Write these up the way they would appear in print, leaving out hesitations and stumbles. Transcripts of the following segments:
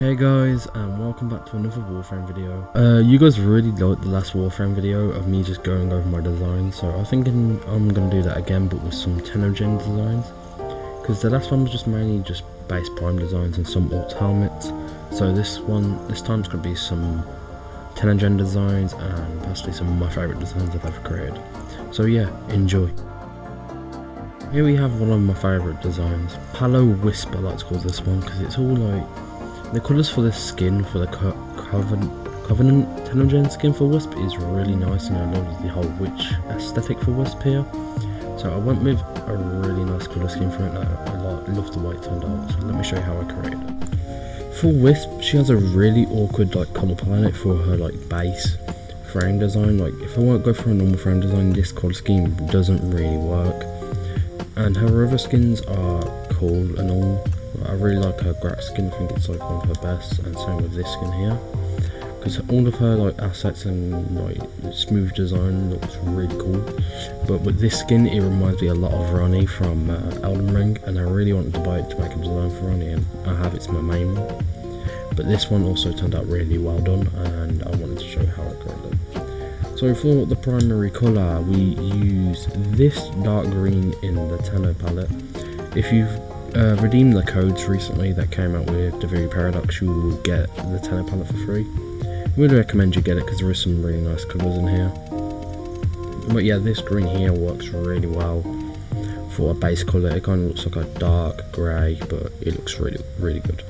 Hey guys, and welcome back to another Warframe video. You guys really liked the last Warframe video of me just going over my designs, so I'm thinking I'm gonna do that again, but with some 10th gen designs. Because the last one was just mainly just base prime designs and some alt helmets. So this time's gonna be some 10th gen designs and possibly some of my favourite designs that I've created. So yeah, enjoy. Here we have one of my favourite designs, Palo Wisp. I like to call this one because it's all like the colours for this skin for the Covenant 10th gen skin for Wisp is really nice, and I love the whole witch aesthetic for Wisp here. So I went with a really nice colour scheme for it, and I love the way it turned out. So let me show you how I created it. For Wisp, she has a really awkward colour palette for her base frame design. If I want to go for a normal frame design, this colour scheme doesn't really work. And her other skins are cool and all. I really like her Grat skin. I think it's one of her best, and same with this skin here, because all of her assets and smooth design looks really cool. But with this skin, it reminds me a lot of Ronnie from Elden Ring, and I really wanted to buy it to make a design for Ronnie, and I have it's my main one. But this one also turned out really well done, and I wanted to show you how I created it. So for the primary colour, we use this dark green in the Tenno palette. If you've redeemed the codes recently that came out with Deviri Paradox, you will get the Tenno palette for free. I would recommend you get it because there is some really nice colours in here. But yeah, this green here works really well for a base colour. It kind of looks like a dark grey, but it looks really good.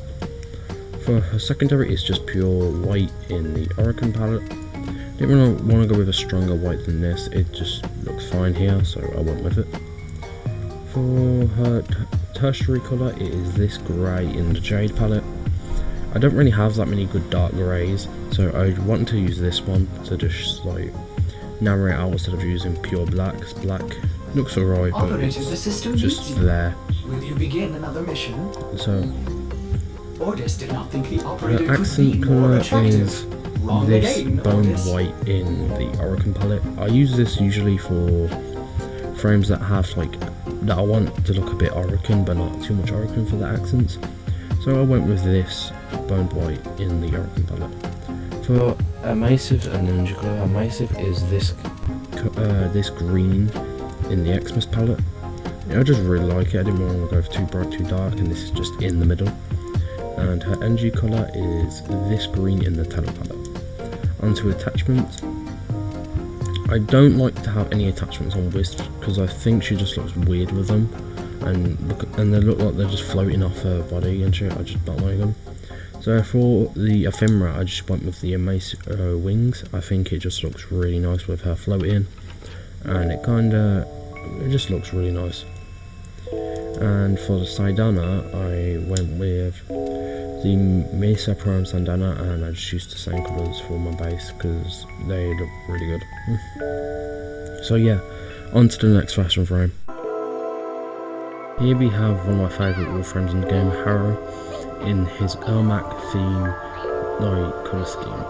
For her secondary, it's just pure white in the Oricon palette. Didn't really want to go with a stronger white than this, it just looks fine here, so I went with it. For her tertiary colour, it is this grey in the Jade palette. I don't really have that many good dark greys, so I wanted to use this one to just narrow it out instead of using pure black. Black looks alright, but it's just there. Will you begin another mission? So Orders did not think the operator the accent colour is Wrong this again, bone Orders. white in the Oricon palette. I use this usually for frames that have that I want to look a bit Oricon but not too much Oricon for the accents. So I went with this bone white in the Oricon palette. For Amassive and Ninja Glow, Amassive is this green in the Xmas palette. I just really like it. I didn't want to go too bright, too dark, and this is just in the middle. And her energy colour is this green in the Tenno palette. Onto attachments. I don't like to have any attachments on Wisp because I think she just looks weird with them, and they look like they're just floating off her body and shit. I just don't like them. So for the ephemera, I just went with the Amassive wings. I think it just looks really nice with her floating, and it just looks really nice. And for the Sidana, I went with the Mesa Prime Sandana, and I just used the same colours for my base because they look really good. So yeah, on to the next fashion frame. Here we have one of my favourite Warframes in the game, Harrow, in his Ermac theme colour scheme.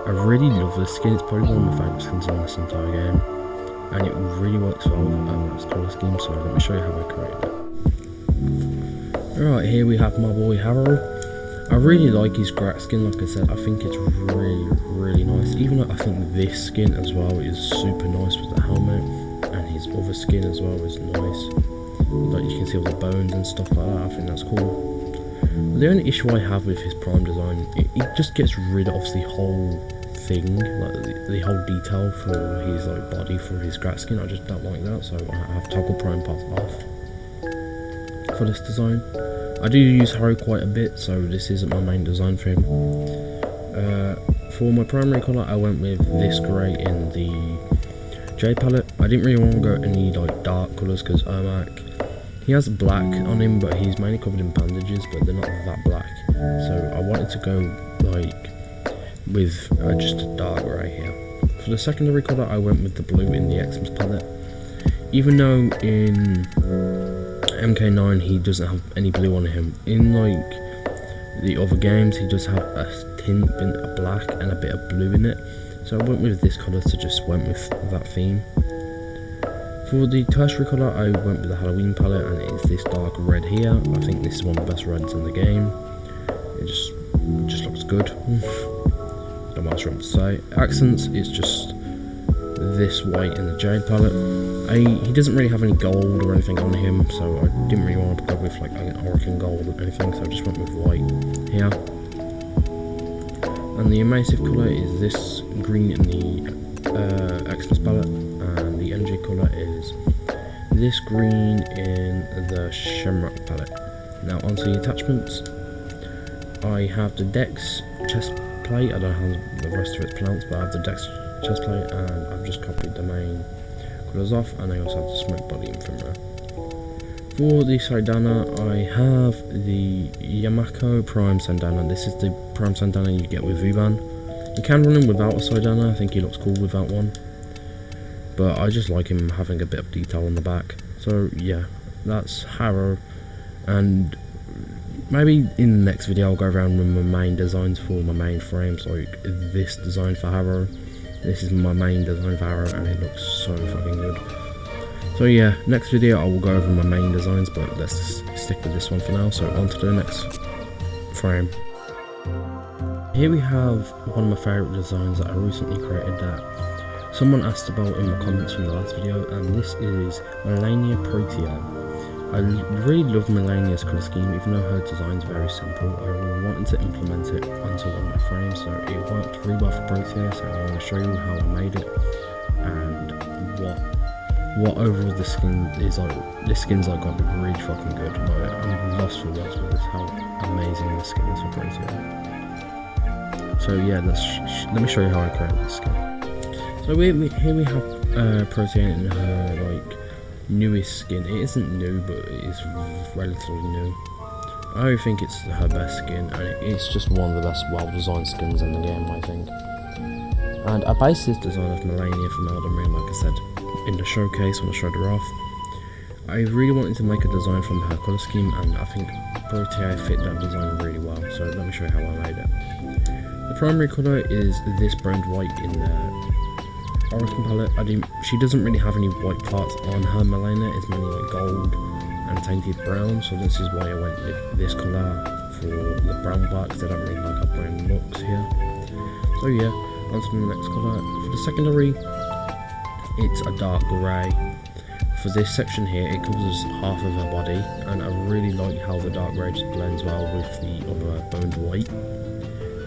I really love this skin. It's probably one of my favourite skins in this entire game, and it really works well with Ermac's colour scheme. So let me show you how I created it. Alright, here we have my boy Harrow. I really like his Grat skin. Like I said, I think it's really nice. Even though I think this skin as well is super nice with the helmet, and his other skin as well is nice. You can see all the bones and stuff like that. I think that's cool. But the only issue I have with his prime design, it just gets rid of the whole thing, the whole detail for his body for his Grat skin. I just don't like that, so I have toggle prime path off for this design. I do use Harrow quite a bit, so this isn't my main design for him. For my primary colour, I went with this grey in the Jade palette. I didn't really want to go any dark colours because Ermac, he has black on him, but he's mainly covered in bandages, but they're not that black. So I wanted to go with just a dark grey here. For the secondary colour, I went with the blue in the Xmas palette. Even though in MK9 he doesn't have any blue on him, in the other games he does have a tint of black and a bit of blue in it, so I went with this colour to just went with that theme. For the tertiary colour, I went with the Halloween palette, and it's this dark red here. I think this is one of the best reds in the game. It just good. Don't much wrong to say. Accents is just this white in the jade palette. He doesn't really have any gold or anything on him, so I didn't really want to go with like an Oracle gold or anything, so I just went with white here. And the emacive colour is this green in the Xmas palette, and the NG colour is this green in the Shamrock palette. Now onto the attachments. I have the Dex chest plate. I don't know how the rest of it's pronounced, but I have the Dex chest plate, and I've just copied the main colours off, and I also have the smoke body infantry. For the Saidana, I have the Yamako Prime Sandana. This is the Prime Sandana you get with Vuban. You can run him without a Saidana. I think he looks cool without one, but I just like him having a bit of detail on the back. So yeah, that's Harrow, and maybe in the next video I'll go around with my main designs for my main frames, like this design for Harrow. This is my main design for Harrow, and it looks so fucking good. So yeah, next video I will go over my main designs, but let's stick with this one for now. So on to the next frame. Here we have one of my favourite designs that I recently created that someone asked about in the comments from the last video, and this is Melania Protea. I really love Melania's colour scheme, even though her design is very simple. I wanted to implement it onto one of my frames, so it worked really well for Protea, so I want to show you how I made it and what overall the skin is like. This skin's like got really fucking good. I'm lost for words with this, how amazing this skin is for Protea. So yeah, let me show you how I created this skin. So here we have Protea in her like newest skin. It isn't new, but it is relatively new. I think it's her best skin, and it's just one of the best well-designed skins in the game, I think. And I based this design off Melania from Elden Ring, like I said in the showcase when I showed her off. I really wanted to make a design from her colour scheme, and I think Protea fit that design really well, so let me show you how I made it. The primary colour is this bronze white in the Oracle palette. She doesn't really have any white parts on her Melania, it's mainly like gold and tainted brown, so this is why I went with this colour for the brown part, because I don't really like how brown looks here. So yeah, on to the next colour. For the secondary, it's a dark grey. For this section here, it covers half of her body, and I really like how the dark grey just blends well with the other boned white,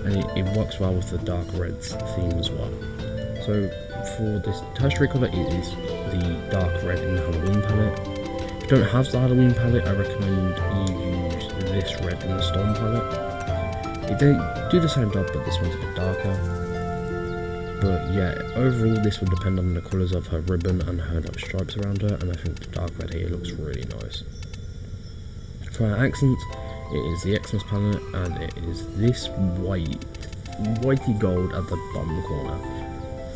and it works well with the dark reds theme as well. So for this tertiary colour, it is the dark red in the Halloween palette. If you don't have the Halloween palette, I recommend you use this red in the Storm palette. They do the same job, but this one's a bit darker. But yeah, overall this would depend on the colours of her ribbon and her like, stripes around her, and I think the dark red here looks really nice. For her accents, it is the Xmas palette, and it is this whitey gold at the bottom corner.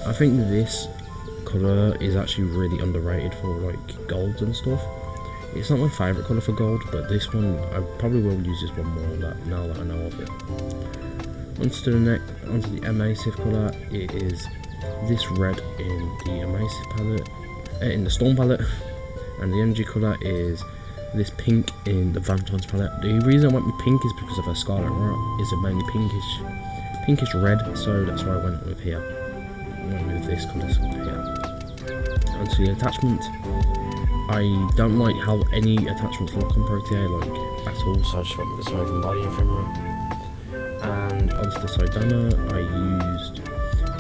I think this colour is actually really underrated for like golds and stuff. It's not my favourite colour for gold, but this one, I probably will use this one more now that I know of it. Onto the emacive colour, it is this red in the emacive palette, in the Storm palette, and the energy colour is this pink in the Valentine's palette. The reason I went with pink is because of her Scarlet Rot is a mainly pinkish red, so that's why I went with here. I went with this colour here. Onto the attachments. I don't like how any attachments look on Protea, like at all, so I just went with the smoking body infantry. And onto the Saidana, I used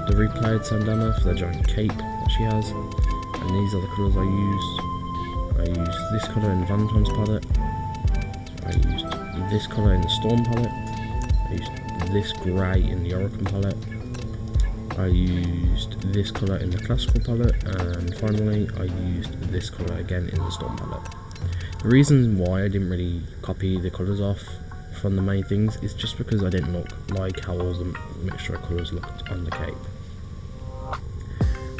the replayed Sandana for the giant cape that she has, and these are the colours I used. I used this colour in the Valentine's palette, I used this colour in the Storm palette, I used this grey in the Oracle palette, I used this colour in the Classical palette, and finally I used this colour again in the Storm palette. The reason why I didn't really copy the colours off from the main things is just because I didn't like how all the mixture of colours looked on the cape.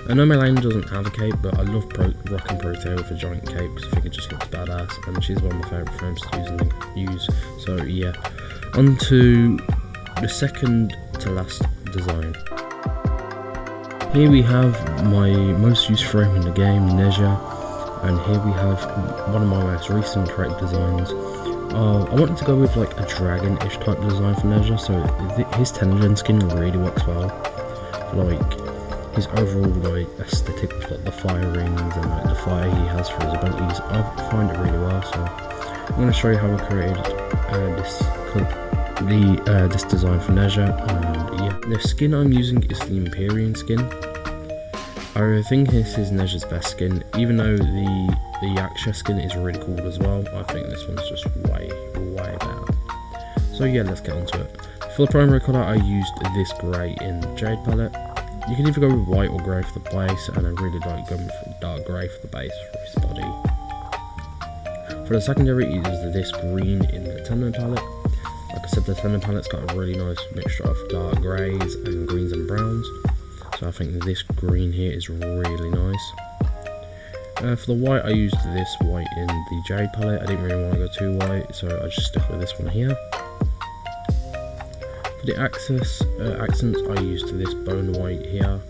I know Melania doesn't have a cape, but I love rocking Protea with a giant cape because I think it just looks badass, and she's one of my favourite frames to use. So yeah, on to the second to last design. Here we have my most used frame in the game, Neja, and here we have one of my most recent created designs, I wanted to go with like a dragon-ish type design for Nezha, so his Tengen skin really works well. Like his overall like aesthetic with like the fire rings and like the fire he has for his abilities, I find it really well. So I'm going to show you how I created this design for Nezha. And yeah, the skin I'm using is the Empyrean skin. I think this is Nezha's best skin, even though the Yaksha skin is really cool as well. I think this one's just way better. So yeah, let's get onto it. For the primary colour, I used this grey in the Jade palette. You can either go with white or grey for the base, and I really like going for dark grey for the base for his body. For the secondary, it is this green in the Tandem palette. Like I said, the Tandem palette's got a really nice mixture of dark greys and greens and browns. So I think this green here is really nice. For the white, I used this white in the Jade palette. I didn't really want to go too white, so I just stuck with this one here. For the accents, I used this bone white here.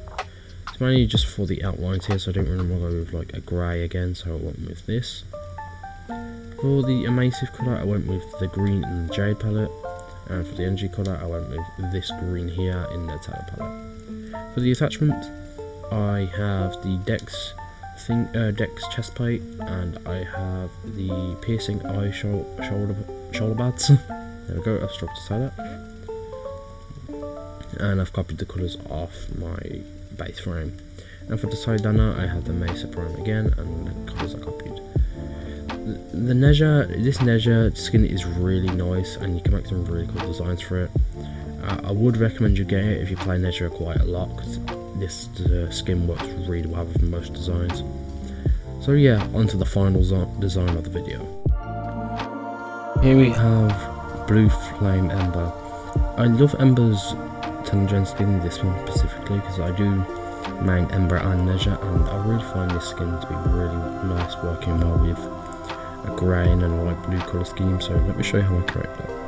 It's mainly just for the outlines here, so I didn't really want to go with like a grey again, so I went with this. For the emacive colour, I went with the green in the Jade palette. And for the energy colour, I went with this green here in the Talent palette. For the attachment, I have the Dex chest plate, and I have the piercing eye shoulder pads. There we go, I've struck to say that. And I've copied the colours off my base frame. And for the side banner, I have the Mesa Prime again, and the colours I copied. This Nezha skin is really nice, and you can make some really cool designs for it. I would recommend you get it if you play Nezha quite a lot, because this skin works really well with most designs. So yeah, onto the final design of the video. Here we have Blue Flame Ember. I love Ember's Tengen skin in this one specifically, because I do main Ember and Nezha, and I really find this skin to be really nice working well with a grey and a light blue colour scheme. So let me show you how I create that.